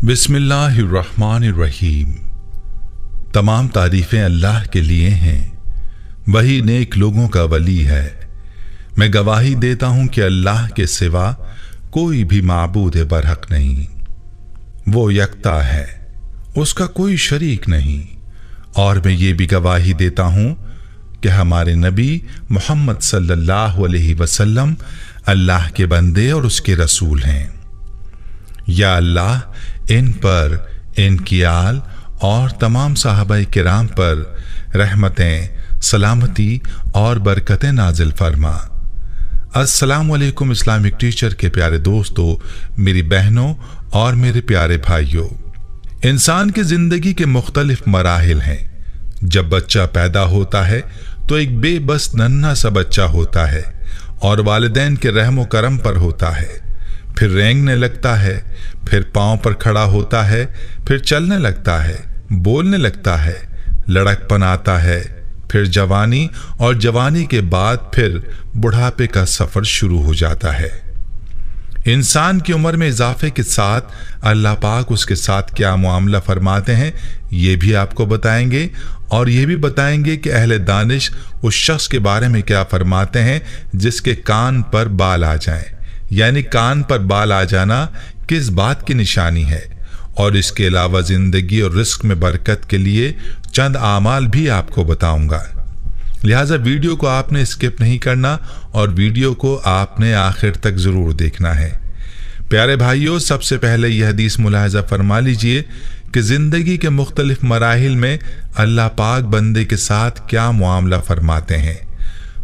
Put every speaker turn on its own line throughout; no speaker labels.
बिस्मिल्लाहिर्रहमानिर्रहीम। तमाम तारीफ़ें अल्लाह के लिए हैं, वही नेक लोगों का वली है। मैं गवाही देता हूँ कि अल्लाह के सिवा कोई भी माबूद बरहक नहीं, वो यकता है, उसका कोई शरीक नहीं। और मैं ये भी गवाही देता हूँ कि हमारे नबी मोहम्मद सल्लल्लाहु अलैहि वसल्लम अल्लाह के बंदे और उसके रसूल हैं। या अल्लाह इन पर, इनकी आल और तमाम साहबाए किराम पर रहमतें, सलामती और बरकतें नाजिल फरमा। अस्सलामु अलैकुम इस्लामिक टीचर के प्यारे दोस्तों, मेरी बहनों और मेरे प्यारे भाइयों। इंसान की जिंदगी के मुख्तलिफ मराहिल हैं। जब बच्चा पैदा होता है तो एक बेबस नन्हा सा बच्चा होता है और वालिदैन के रहमो करम पर होता है। फिर रेंगने लगता है, फिर पांव पर खड़ा होता है, फिर चलने लगता है, बोलने लगता है, लड़कपन आता है, फिर जवानी और जवानी के बाद फिर बुढ़ापे का सफर शुरू हो जाता है। इंसान की उम्र में इजाफे के साथ अल्लाह पाक उसके साथ क्या मामला फरमाते हैं ये भी आपको बताएंगे, और ये भी बताएंगे कि अहले दानिश उस शख्स के बारे में क्या फरमाते हैं जिसके कान पर बाल आ जाएं। यानी कान पर बाल आ जाना किस बात की निशानी है। और इसके अलावा जिंदगी और रिस्क में बरकत के लिए चंद आमाल भी आपको बताऊंगा। लिहाजा वीडियो को आपने स्किप नहीं करना और वीडियो को आपने आखिर तक जरूर देखना है। प्यारे भाइयों, सबसे पहले यह हदीस मुलाहजा फरमा लीजिए कि जिंदगी के मुख्तलिफ मराहिल में अल्लाह पाक बंदे के साथ क्या मुआमला फरमाते हैं।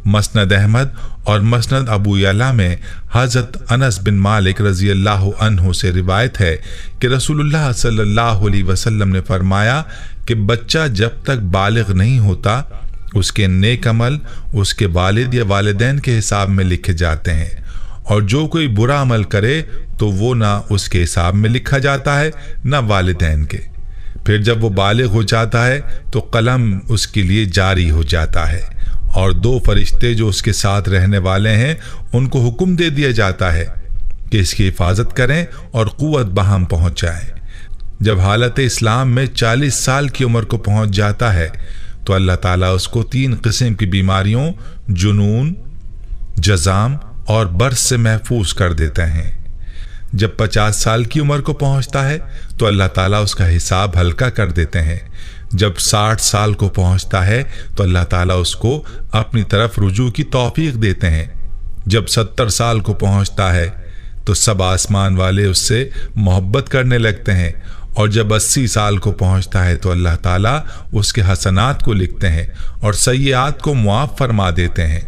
मसनद अहमद और मसनद अबू यला में हज़रत अनस बिन मालिक रज़ी अल्लाह अन्हु से रिवायत है कि रसूलुल्लाह सल्लल्लाहु अलैहि वसल्लम ने फरमाया कि बच्चा जब तक बालिग नहीं होता उसके नेक अमल उसके वालिद या वालिदैन के हिसाब में लिखे जाते हैं, और जो कोई बुरा अमल करे तो वो ना उसके हिसाब में लिखा जाता है ना वालिदैन के। फिर जब वो बालिग हो जाता है तो कलम उसके लिए जारी हो जाता है, और दो फरिश्ते जो उसके साथ रहने वाले हैं उनको हुक्म दे दिया जाता है कि इसकी हिफाजत करें और कुव्वत बहाम पहुंच जाए। जब हालत इस्लाम में 40 साल की उम्र को पहुंच जाता है तो अल्लाह ताला उसको 3 किस्म की बीमारियों जुनून, जजाम और बर्स से महफूज कर देते हैं। जब 50 साल की उम्र को पहुंचता है तो अल्लाह ताला उसका हिसाब हल्का कर देते हैं। जब 60 साल को पहुंचता है तो अल्लाह ताला उसको अपनी तरफ रुजू की तौफीक देते हैं। जब 70 साल को पहुंचता है तो सब आसमान वाले उससे मोहब्बत करने लगते हैं, और जब 80 साल को पहुंचता है तो अल्लाह ताला उसके हसनात को लिखते हैं और सय्यात को मुआफ फरमा देते हैं।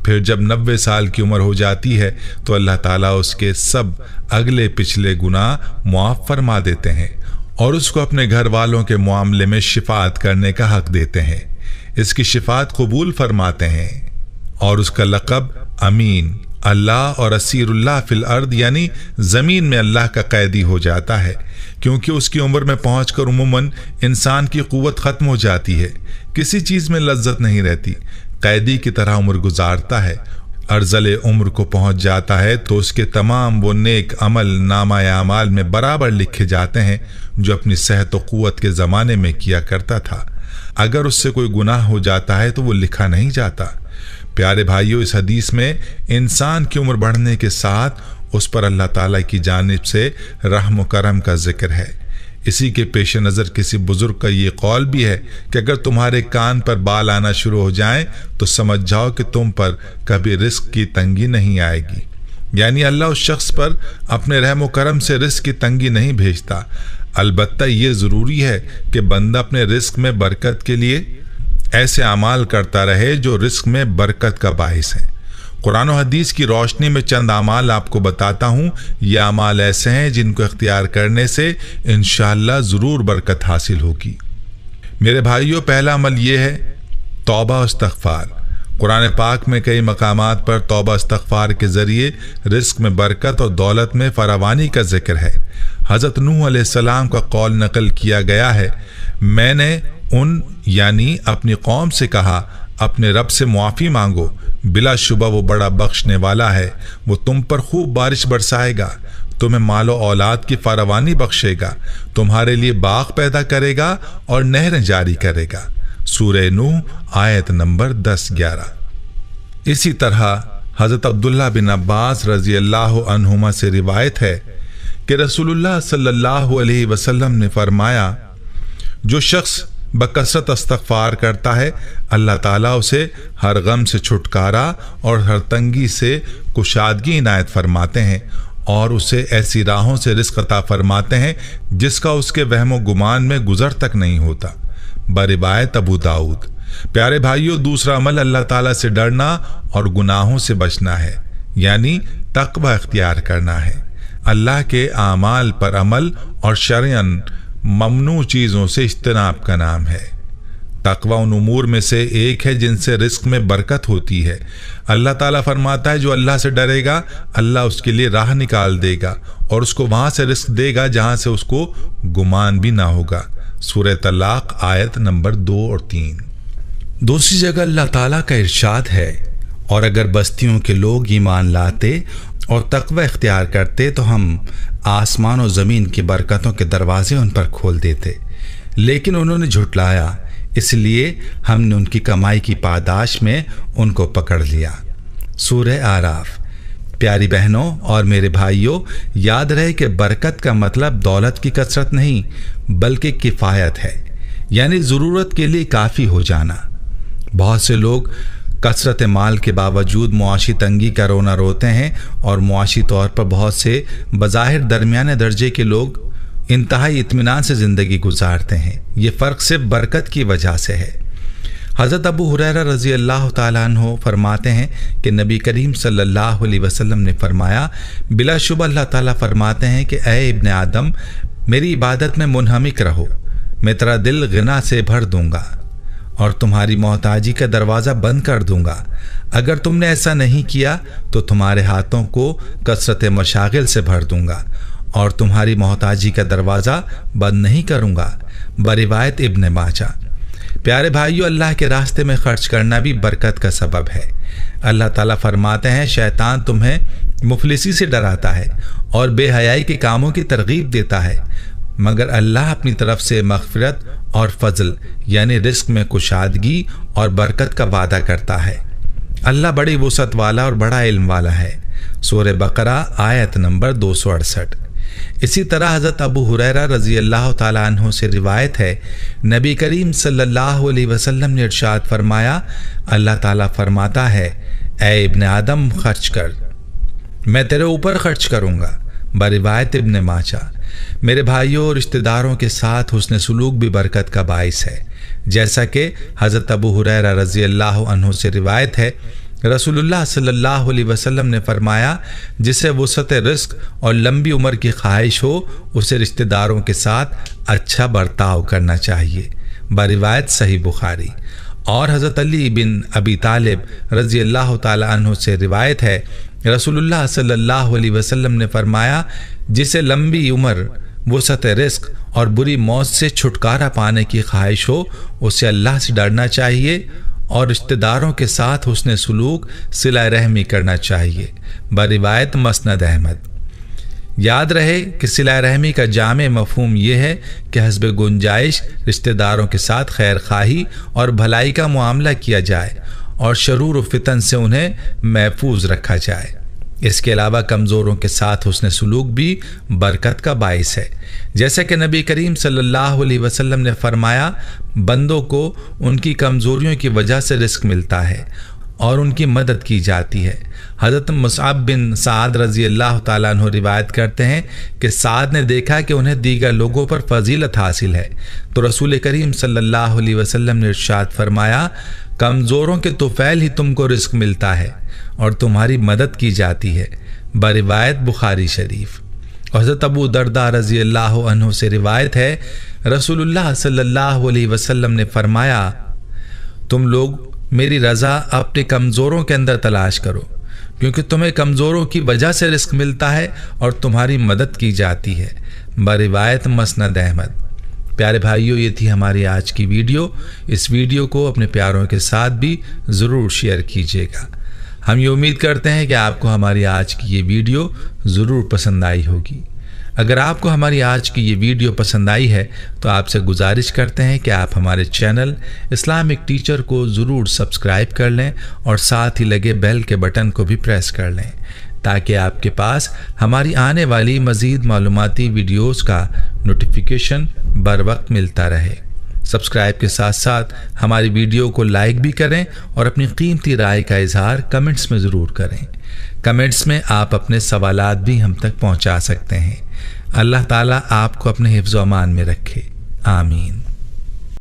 फिर जब 90 साल की उम्र हो जाती है तो अल्लाह ताला उसके सब अगले पिछले गुनाह मुआफ फरमा देते हैं और उसको अपने घर वालों के मामले में शिफात करने का हक देते हैं। इसकी शिफात कबूल फरमाते हैं और उसका लक़ब अमीन, अल्लाह और असीरुल्लाह फिल अर्द यानी ज़मीन में अल्लाह का कैदी हो जाता है, क्योंकि उसकी उम्र में पहुंचकर उमूमन इंसान की क़ुव्वत ख़त्म हो जाती है, किसी चीज़ में लज्जत नहीं रहती, कैदी की तरह उम्र गुजारता है। अर्ज़ल उम्र को पहुंच जाता है तो उसके तमाम वो नेक अमल नामा अमाल में बराबर लिखे जाते हैं जो अपनी सेहत व क़ुव्वत के ज़माने में किया करता था। अगर उससे कोई गुनाह हो जाता है तो वो लिखा नहीं जाता। प्यारे भाइयों, इस हदीस में इंसान की उम्र बढ़ने के साथ उस पर अल्लाह ताला की जानिब से रहम व करम का जिक्र है। इसी के पेश नज़र किसी बुजुर्ग का ये कौल भी है कि अगर तुम्हारे कान पर बाल आना शुरू हो जाएं तो समझ जाओ कि तुम पर कभी रिस्क की तंगी नहीं आएगी। यानी अल्लाह उस शख्स पर अपने रहम व करम से रिस्क की तंगी नहीं भेजता। अलबत्ता ये ज़रूरी है कि बंदा अपने रिस्क में बरकत के लिए ऐसे अमाल करता रहे जो रिस्क में बरकत का बाइस है। कुरान और हदीस की रोशनी में चंद अमाल आपको बताता हूँ। ये अमाल ऐसे हैं जिनको इख्तियार करने से इंशाअल्लाह ज़रूर बरकत हासिल होगी। मेरे भाइयों, पहला अमल ये है तौबा और इस्तिग़फ़ार। कुरान पाक में कई मकामात पर तौबा इस्तिग़फ़ार के ज़रिए रिस्क में बरकत और दौलत में फरावानी का जिक्र है। हज़रत नूह अलैहिस्सलाम का कौल नकल किया गया है, मैंने उन यानी अपनी कौम से कहा अपने रब से मुआफ़ी मांगो, बिलाशुबा वो बड़ा बख्शने वाला है, वो तुम पर खूब बारिश बरसाएगा, تمہیں مال و اولاد کی فراوانی بخشے گا، تمہارے لیے باغ پیدا کرے گا اور نہریں جاری کرے گا۔ سورہ نوح آیت نمبر 10-11۔ اسی طرح حضرت عبداللہ بن عباس رضی اللہ عنہما سے روایت ہے کہ رسول اللہ صلی اللہ علیہ وسلم نے فرمایا، جو شخص بکثرت استغفار کرتا ہے اللہ تعالیٰ اسے ہر غم سے چھٹکارا اور ہر تنگی سے کشادگی عنایت فرماتے ہیں اور اسے ایسی راہوں سے رزق عطا فرماتے ہیں جس کا اس کے وہم و گمان میں گزر تک نہیں ہوتا۔ بروایت ابو داؤد۔ پیارے بھائیوں، دوسرا عمل اللہ تعالیٰ سے ڈرنا اور گناہوں سے بچنا ہے، یعنی تقوی اختیار کرنا ہے۔ اللہ کے اعمال پر عمل اور شرعاً ممنوع چیزوں سے اجتناب کا نام ہے۔ تقوی ان امور میں سے ایک ہے جن سے رزق میں برکت ہوتی ہے۔ اللہ تعالیٰ فرماتا ہے جو اللہ سے ڈرے گا اللہ اس کے لیے راہ نکال دے گا اور اس کو وہاں سے رزق دے گا جہاں سے اس کو گمان بھی نہ ہوگا۔ سورہ طلاق آیت نمبر 2 اور 3۔ دوسری جگہ اللہ تعالیٰ کا ارشاد ہے، اور اگر بستیوں کے لوگ ایمان لاتے اور تقوی اختیار کرتے تو ہم آسمان و زمین کی برکتوں کے دروازے ان پر کھول دیتے، لیکن انہوں نے جھٹلایا، اس لیے ہم نے ان کی کمائی کی پاداش میں ان کو پکڑ لیا۔ سورہ اعراف۔ پیاری بہنوں اور میرے بھائیوں، یاد رہے کہ برکت کا مطلب دولت کی کثرت نہیں بلکہ کفایت ہے، یعنی ضرورت کے لیے کافی ہو جانا۔ بہت سے لوگ کثرت مال کے باوجود معاشی تنگی کا رونا روتے ہیں اور معاشی طور پر بہت سے بظاہر درمیانے درجے کے لوگ انتہائی اطمینان سے زندگی گزارتے ہیں۔ یہ فرق صرف برکت کی وجہ سے ہے۔ حضرت ابو ہریرہ رضی اللہ تعالیٰ عنہ فرماتے ہیں کہ نبی کریم صلی اللہ علیہ وسلم نے فرمایا، بلا شبہ اللہ تعالیٰ فرماتے ہیں کہ اے ابن آدم، میری عبادت میں منہمک رہو، میں تیرا دل غنا سے بھر دوں گا اور تمہاری محتاجی کا دروازہ بند کر دوں گا۔ اگر تم نے ایسا نہیں کیا تو تمہارے ہاتھوں کو کثرت مشاغل سے بھر دوں گا اور تمہاری محتاجی کا دروازہ بند نہیں کروں گا۔ بروایت ابن ماجہ۔ پیارے بھائیو، اللہ کے راستے میں خرچ کرنا بھی برکت کا سبب ہے۔ اللہ تعالیٰ فرماتے ہیں، شیطان تمہیں مفلسی سے ڈراتا ہے اور بے حیائی کے کاموں کی ترغیب دیتا ہے، مگر اللہ اپنی طرف سے مغفرت اور فضل یعنی رزق میں کشادگی اور برکت کا وعدہ کرتا ہے۔ اللہ بڑی وسعت والا اور بڑا علم والا ہے۔ سورہ بقرہ آیت نمبر 268۔ اسی طرح حضرت ابو ہریرہ رضی اللہ تعالیٰ عنہ سے روایت ہے، نبی کریم صلی اللہ علیہ وسلم نے ارشاد فرمایا، اللہ تعالیٰ فرماتا ہے، اے ابن آدم خرچ کر، میں تیرے اوپر خرچ کروں گا۔ بروایت ابن ماجہ۔ میرے بھائیوں، رشتہ داروں کے ساتھ حسن سلوک بھی برکت کا باعث ہے، جیسا کہ حضرت ابو ہریرہ رضی اللہ عنہ سے روایت ہے، رسول اللہ صلی اللہ علیہ وسلم نے فرمایا، جسے وسعت رزق اور لمبی عمر کی خواہش ہو اسے رشتہ داروں کے ساتھ اچھا برتاؤ کرنا چاہیے۔ بروایت صحیح بخاری۔ اور حضرت علی بن ابی طالب رضی اللہ تعالی عنہ سے روایت ہے، رسول اللہ صلی اللہ علیہ وسلم نے فرمایا، جسے لمبی عمر، وسعت رزق اور بری موت سے چھٹکارا پانے کی خواہش ہو اسے اللہ سے ڈرنا چاہیے اور رشتہ داروں کے ساتھ حسن سلوک، صلہ رحمی کرنا چاہیے۔ بروایت مسند احمد۔ یاد رہے کہ صلہ رحمی کا جامع مفہوم یہ ہے کہ حسب گنجائش رشتہ داروں کے ساتھ خیر خواہی اور بھلائی کا معاملہ کیا جائے اور شرور و فتن سے انہیں محفوظ رکھا جائے۔ اس کے علاوہ کمزوروں کے ساتھ حسن سلوک بھی برکت کا باعث ہے، جیسا کہ نبی کریم صلی اللہ علیہ وسلم نے فرمایا، بندوں کو ان کی کمزوریوں کی وجہ سے رزق ملتا ہے اور ان کی مدد کی جاتی ہے۔ حضرت مصعب بن سعد رضی اللہ تعالیٰ عنہ روایت کرتے ہیں کہ سعد نے دیکھا کہ انہیں دیگر لوگوں پر فضیلت حاصل ہے، تو رسول کریم صلی اللہ علیہ وسلم نے ارشاد فرمایا، کمزوروں کے طفیل ہی تم کو رزق ملتا ہے اور تمہاری مدد کی جاتی ہے۔ بروایت بخاری شریف۔ حضرت ابو درداء رضی اللہ عنہ سے روایت ہے، رسول اللہ صلی اللہ علیہ وسلم نے فرمایا، تم لوگ میری رضا اپنے کمزوروں کے اندر تلاش کرو، کیونکہ تمہیں کمزوروں کی وجہ سے رزق ملتا ہے اور تمہاری مدد کی جاتی ہے۔ بروایت مسند احمد۔ پیارے بھائیوں، یہ تھی ہماری آج کی ویڈیو۔ اس ویڈیو کو اپنے پیاروں کے ساتھ بھی ضرور شیئر کیجیے گا۔
हम ये उम्मीद करते हैं कि आपको हमारी आज की ये वीडियो ज़रूर पसंद आई होगी। अगर आपको हमारी आज की ये वीडियो पसंद आई है तो आपसे गुजारिश करते हैं कि आप हमारे चैनल इस्लामिक टीचर को ज़रूर सब्सक्राइब कर लें और साथ ही लगे बेल के बटन को भी प्रेस कर लें ताकि आपके पास हमारी आने वाली मज़ीद मालूमाती वीडियोस का नोटिफिकेशन बर वक्त मिलता रहे। सब्सक्राइब के साथ साथ हमारी वीडियो को लाइक भी करें और अपनी कीमती राय का इजहार कमेंट्स में ज़रूर करें। कमेंट्स में आप अपने सवालात भी हम तक पहुंचा सकते हैं। अल्लाह ताला आपको अपने हिफ्ज़ व अमान में रखे। आमीन।